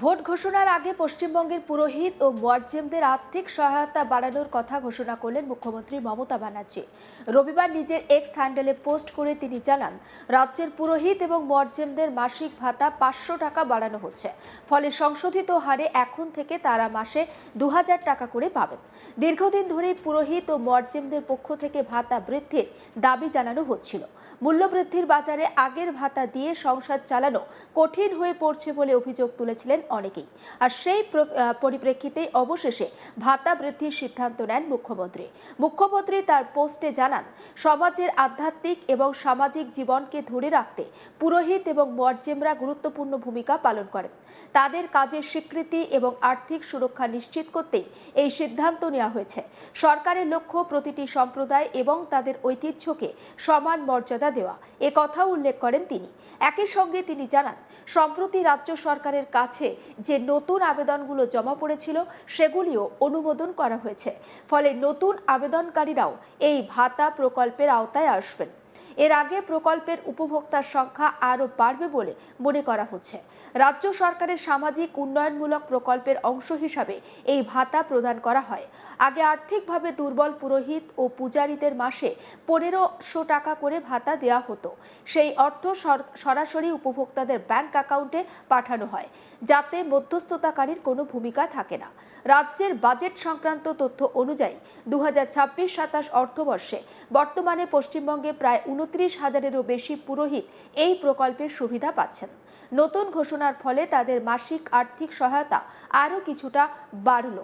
Vote ঘোষণার আগে পশ্চিমবঙ্গের পুরোহিত ও মুয়াজ্জেমদের আর্থিক সহায়তা বাড়ানোর কথা ঘোষণা করলেন মুখ্যমন্ত্রী মমতা ব্যানার্জি। রবিবার নিজের এক্স হ্যান্ডেলে পোস্ট করে তিনি জানান, রাজ্যের পুরোহিত এবং মুয়াজ্জেমদের মাসিক ভাতা 500 টাকা বাড়ানো হচ্ছে। ফলে সংশোধিত হারে এখন থেকে তারা মাসে 2000 টাকা করে পাবেন। দীর্ঘদিন ধরেই পুরোহিত ও মুয়াজ্জেমদের পক্ষ থেকে ভাতা বৃদ্ধির দাবি জানানো হচ্ছিল। মূল্যবৃদ্ধির বাজারে আগের ভাতা দিয়ে সংসার চালানো কঠিন হয়ে পড়ছে বলে অভিযোগ তুলেছিলেন অনেকেই। আর সেই পরিপ্রেক্ষিতে অবশেষে ভাতা বৃদ্ধির সিদ্ধান্ত নেন মুখ্যমন্ত্রী তার পোস্টে জানান, সমাজের আধ্যাত্মিক এবং সামাজিক জীবনকে ধরে রাখতে পুরোহিত এবং মুয়াজ্জেমরা গুরুত্বপূর্ণ ভূমিকা পালন করেন। তাদের কাজের স্বীকৃতি এবং আর্থিক সুরক্ষা নিশ্চিত করতেই এই সিদ্ধান্ত নেওয়া হয়েছে। সরকারের লক্ষ্য প্রতিটি সম্প্রদায় এবং তাদের ঐতিহ্যকে সমান মর্যাদা দেওয়া, এ কথা উল্লেখ করেন তিনি। একই সঙ্গে তিনি জানান, সম্প্রতি রাজ্য সরকারের কাছে যে নতুন আবেদনগুলো জমা পড়েছিল সেগুলিও অনুমোদন করা হয়েছে। ফলে নতুন আবেদনকারীরাও এই ভাতা প্রকল্পের আওতায় আসবেন। এর আগে প্রকল্পের উপভোক্তার সংখ্যা আরও বাড়বে বলে মনে করা হচ্ছে। রাজ্য সরকারের সামাজিক উন্নয়নমূলক প্রকল্পের অংশ হিসাবে এই ভাতা প্রদান করা হয়। আগে আর্থিকভাবে দুর্বল পুরোহিত ও পূজারীদের মাসে 1500 টাকা করে ভাতা দেওয়া হতো। সেই অর্থ সরাসরি উপভোক্তাদের ব্যাংক অ্যাকাউন্টে পাঠানো হয়, যাতে মধ্যস্থতাকারীর কোনো ভূমিকা থাকে না। রাজ্যের বাজেট সংক্রান্ত তথ্য অনুযায়ী 2026-27 অর্থবর্ষে বর্তমানে পশ্চিমবঙ্গে প্রায় 29,000-এরও বেশি পুরোহিত এই প্রকল্পের সুবিধা পাচ্ছেন। নতুন ঘোষণার ফলে তাদের মাসিক আর্থিক সহায়তা আরও কিছুটা বাড়ল।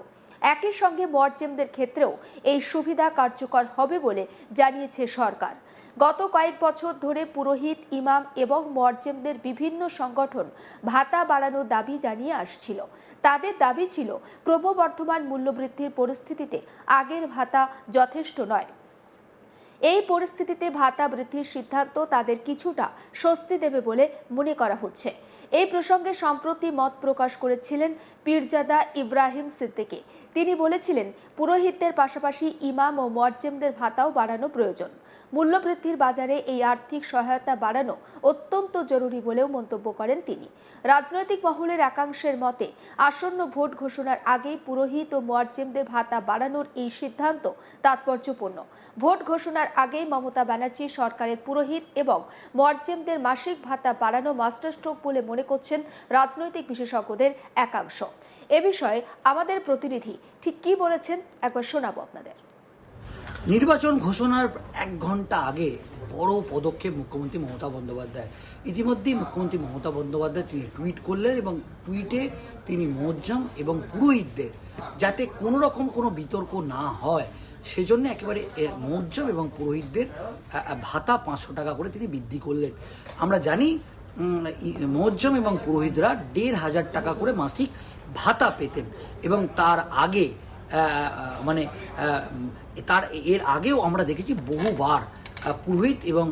একই সঙ্গে মুয়াজ্জেমদের ক্ষেত্রেও এই সুবিধা কার্যকর হবে বলে জানিয়েছে সরকার। গত কয়েক বছর ধরে পুরোহিত, ইমাম এবং মুয়াজ্জেমদের বিভিন্ন সংগঠন ভাতা বাড়ানোর দাবি জানিয়ে আসছিল। তাদের দাবি ছিল, ক্রমবর্ধমান মূল্যবৃদ্ধির পরিস্থিতিতে আগের ভাতা যথেষ্ট নয়। এই পরিস্থিতিতে ভাতা বৃদ্ধির সিদ্ধান্ত তাদের কিছুটা স্বস্তি দেবে বলে মনে করা হচ্ছে। এই প্রসঙ্গে সম্প্রতি মত প্রকাশ করেছিলেন পীরজাদা ইব্রাহিম সিদ্দিকী। তিনি বলেছিলেন, পুরোহিতদের পাশাপাশি ইমাম ও মুয়াজ্জেমদের ভাতাও বাড়ানো প্রয়োজন। মূল্যবৃদ্ধির বাজারে এই আর্থিক সহায়তা বাড়ানো অত্যন্ত জরুরি বলেও মন্তব্য করেন তিনি। রাজনৈতিক মহলের একাংশের মতে, আসন্ন ভোট ঘোষণার আগেই পুরোহিত ও মুয়াজ্জেমদের ভাতা বাড়ানোর এই সিদ্ধান্ত তাৎপর্যপূর্ণ। ভোট ঘোষণার আগেই মমতা ব্যানার্জি সরকারের পুরোহিত এবং মুয়াজ্জেমদের মাসিক ভাতা বাড়ানো মাস্টার স্ট্রোক বলে মনে করছেন রাজনৈতিক বিশেষজ্ঞদের একাংশ। এ বিষয়ে আমাদের প্রতিনিধি ঠিক কি বলেছেন একবার শোনাবো আপনাদের। নির্বাচন ঘোষণার 1 ঘন্টা আগে বড় পদক্ষেপ মুখ্যমন্ত্রী মমতা বন্দ্যোপাধ্যায়। ইতিমধ্যেই মুখ্যমন্ত্রী মমতা বন্দ্যোপাধ্যায় তিনি টুইট করলেন এবং টুইটে তিনি মুয়াজ্জেম এবং পুরোহিতদের যাতে কোনো রকম কোনো বিতর্ক না হয় সেজন্য একেবারে মুয়াজ্জেম এবং পুরোহিতদের ভাতা 500 টাকা করে তিনি বৃদ্ধি করলেন। আমরা জানি মুয়াজ্জেম এবং পুরোহিতরা 1500 টাকা করে মাসিক ভাতা পেতেন এবং তার আগে এর আগেও আমরা দেখেছি বহুবার পুরোহিত এবং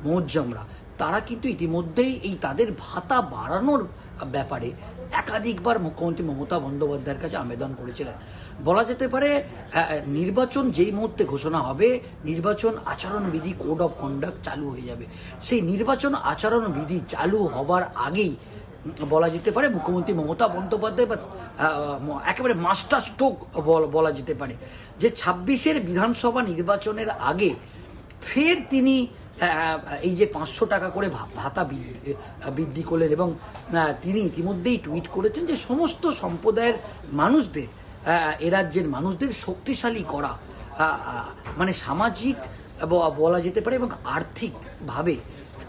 মুয়াজ্জেমরা তারা কিন্তু ইতিমধ্যেই এই তাদের ভাতা বাড়ানোর ব্যাপারে একাধিকবার মুখ্যমন্ত্রী মমতা বন্দ্যোপাধ্যায়ের কাছে আবেদন করেছিলেন। বলা যেতে পারে নির্বাচন যেই মুহূর্তে ঘোষণা হবে, নির্বাচন আচরণবিধি কোড অফ কন্ডাক্ট চালু হয়ে যাবে। সেই নির্বাচন আচরণবিধি চালু হবার আগেই বলা যেতে পারে মুখ্যমন্ত্রী মমতা বন্দ্যোপাধ্যায় বা একেবারে মাস্টার স্ট্রোক বলা যেতে পারে যে 26-এর বিধানসভা নির্বাচনের আগে ফের তিনি এই যে 500 টাকা করে ভাতা বৃদ্ধি করলেন এবং তিনি ইতিমধ্যেই টুইট করেছেন যে সমস্ত সম্প্রদায়ের মানুষদের, এ রাজ্যের মানুষদের শক্তিশালী করা, মানে সামাজিক বলা যেতে পারে এবং আর্থিকভাবে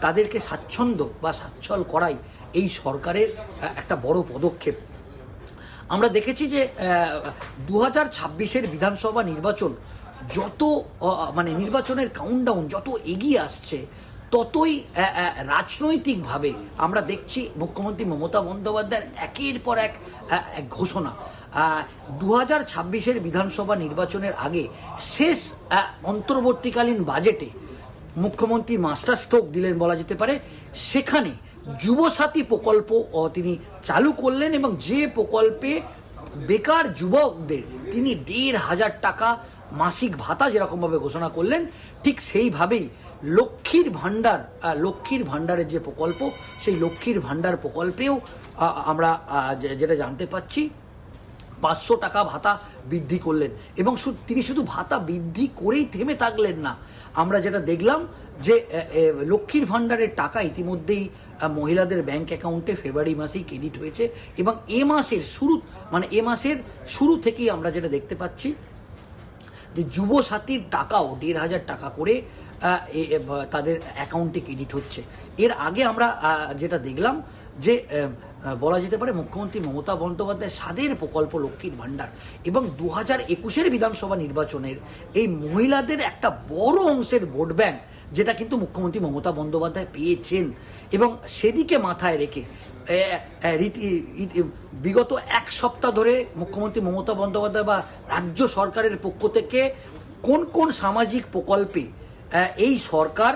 তাদেরকে স্বাচ্ছন্দ্য বা সচ্ছল করাই এই সরকারের একটা বড় পদক্ষেপ। আমরা দেখেছি যে 2026-এর বিধানসভা নির্বাচন যত নির্বাচনের কাউন্টডাউন যত এগিয়ে আসছে ততই রাজনৈতিকভাবে আমরা দেখছি মুখ্যমন্ত্রী মমতা বন্দ্যোপাধ্যায়ের একের পর এক ঘোষণা। 2026-এর বিধানসভা নির্বাচনের আগে শেষ অন্তর্বর্তীকালীন বাজেটে মুখ্যমন্ত্রী মাস্টার স্ট্রোক দিলেন বলা যেতে পারে। সেখানে যুবসাথী প্রকল্প তিনি চালু করলেন এবং যে প্রকল্পে বেকার যুবকদের তিনি 1500 টাকা মাসিক ভাতা যেরকমভাবে ঘোষণা করলেন, ঠিক সেইভাবেই লক্ষ্মীর ভাণ্ডারের যে প্রকল্প, সেই লক্ষ্মীর ভাণ্ডার প্রকল্পেও আমরা যেটা জানতে পাচ্ছি 500 টাকা ভাতা বৃদ্ধি করলেন এবং তিনি শুধু ভাতা বৃদ্ধি করেই থেমে থাকলেন না। আমরা যেটা দেখলাম যে লক্ষ্মীর ভাণ্ডারের টাকা ইতিমধ্যেই মহিলাদের ব্যাংক অ্যাকাউন্টে ফেব্রুয়ারি মাসেই ক্রেডিট হয়েছে এবং এ মাসের শুরু থেকেই আমরা যেটা দেখতে পাচ্ছি যে যুবসাথীর টাকাও 1,500 টাকা করে তাদের অ্যাকাউন্টে ক্রেডিট হচ্ছে। এর আগে আমরা যেটা দেখলাম যে বলা যেতে পারে মুখ্যমন্ত্রী মমতা বন্দ্যোপাধ্যায় স্বাদের প্রকল্প লক্ষ্মীর ভাণ্ডার এবং 2021-এর বিধানসভা নির্বাচনের এই মহিলাদের একটা বড় অংশের ভোট ব্যাংক যেটা কিন্তু মুখ্যমন্ত্রী মমতা বন্দ্যোপাধ্যায় পেয়েছেন এবং সেদিকে মাথায় রেখে বিগত এক সপ্তাহ ধরে মুখ্যমন্ত্রী মমতা বন্দ্যোপাধ্যায় বা রাজ্য সরকারের পক্ষ থেকে কোন কোন সামাজিক প্রকল্পে এই সরকার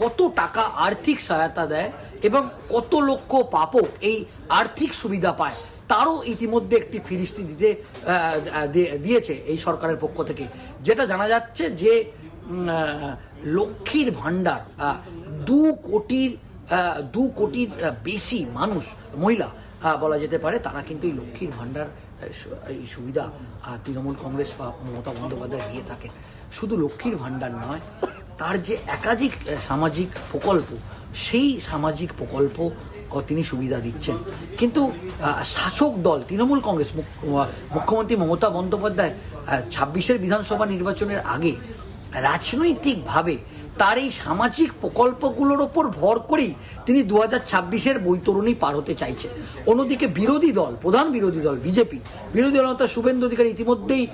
কত টাকা আর্থিক সহায়তা দেয় এবং কত লক্ষ পাপক এই আর্থিক সুবিধা পায় তারও ইতিমধ্যে একটি ফিরিস্তি দিয়েছে এই সরকারের পক্ষ থেকে। যেটা জানা যাচ্ছে যে লক্ষ্মীর ভাণ্ডার 2 কোটির বেশি মানুষ মহিলা বলা যেতে পারে তারা কিন্তু এই লক্ষ্মীর ভাণ্ডার এই সুবিধা তৃণমূল কংগ্রেস বা মমতা বন্দ্যোপাধ্যায় দিয়ে থাকেন। শুধু লক্ষ্মীর ভাণ্ডার নয়, তার যে একাধিক সামাজিক প্রকল্প সেই সামাজিক প্রকল্প তিনি সুবিধা দিচ্ছেন। কিন্তু শাসক দল তৃণমূল কংগ্রেস মুখ্যমন্ত্রী মমতা বন্দ্যোপাধ্যায় 26-এর বিধানসভা নির্বাচনের আগে রাজনৈতিকভাবে তার এই সামাজিক প্রকল্পগুলোর ওপর ভর করেই তিনি 2026-এর বৈতরণী পার হতে চাইছেন। অন্যদিকে প্রধান বিরোধী দল বিজেপি বিরোধী দলনেতা শুভেন্দু অধিকারী ইতিমধ্যেই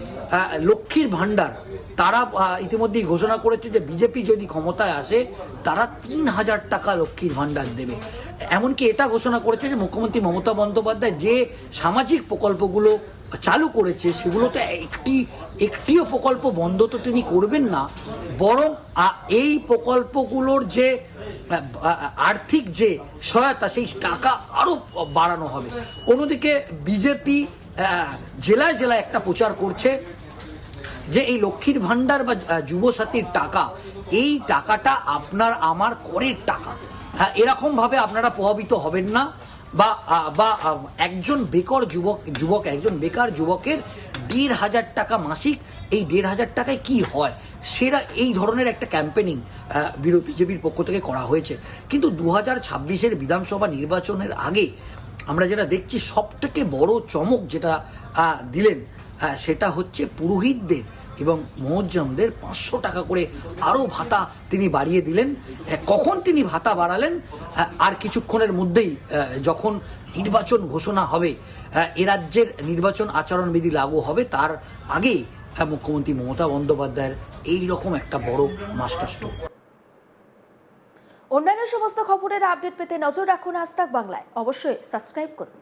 লক্ষ্মীর ভাণ্ডার তারা ইতিমধ্যেই ঘোষণা করেছে যে বিজেপি যদি ক্ষমতায় আসে তারা 3,000 টাকা লক্ষ্মীর ভাণ্ডার দেবে। এমনকি এটা ঘোষণা করেছে যে মুখ্যমন্ত্রী মমতা বন্দ্যোপাধ্যায় যে সামাজিক প্রকল্পগুলো চালু করেছে সেগুলোতে একটিও প্রকল্প বন্ধ তো তিনি করবেন না, বরং এই প্রকল্পগুলোর যে আর্থিক যে সহায়তা সেই টাকা আরো বাড়ানো হবে। অন্যদিকে বিজেপি জেলায় জেলায় একটা প্রচার করছে যে এই লক্ষ্মীর ভাণ্ডার বা যুবসাথীর টাকা এই টাকাটা আপনার আমার করের টাকা, এরকম ভাবে আপনারা প্রভাবিত হবেন না বা একজন বেকার যুবকের 1,500 টাকা মাসিক, এই 1,500 টাকায় কি হয় সেটা এই ধরনের একটা ক্যাম্পেনিং বিজেপির পক্ষ থেকে করা হয়েছে। কিন্তু 2026-এর বিধানসভা নির্বাচনের আগে আমরা যেটা দেখছি সবথেকে বড় চমক যেটা দিলেন সেটা হচ্ছে পুরোহিতদের এবং মুয়াজ্জমদের 500 টাকা করে আরও ভাতা তিনি বাড়িয়ে দিলেন। কখন তিনি ভাতা বাড়ালেন? আর কিছুক্ষণের মধ্যেই যখন নির্বাচন ঘোষণা হবে, এ রাজ্যের নির্বাচন আচরণবিধি লাগু হবে, তার আগেই মুখ্যমন্ত্রী মমতা বন্দ্যোপাধ্যায়ের এইরকম একটা বড় মাস্টারস্ট্রোক। অন্যান্য সমস্ত খবরের আপডেট পেতে নজর রাখুন আজ তাক বাংলায়। অবশ্যই সাবস্ক্রাইব করুন।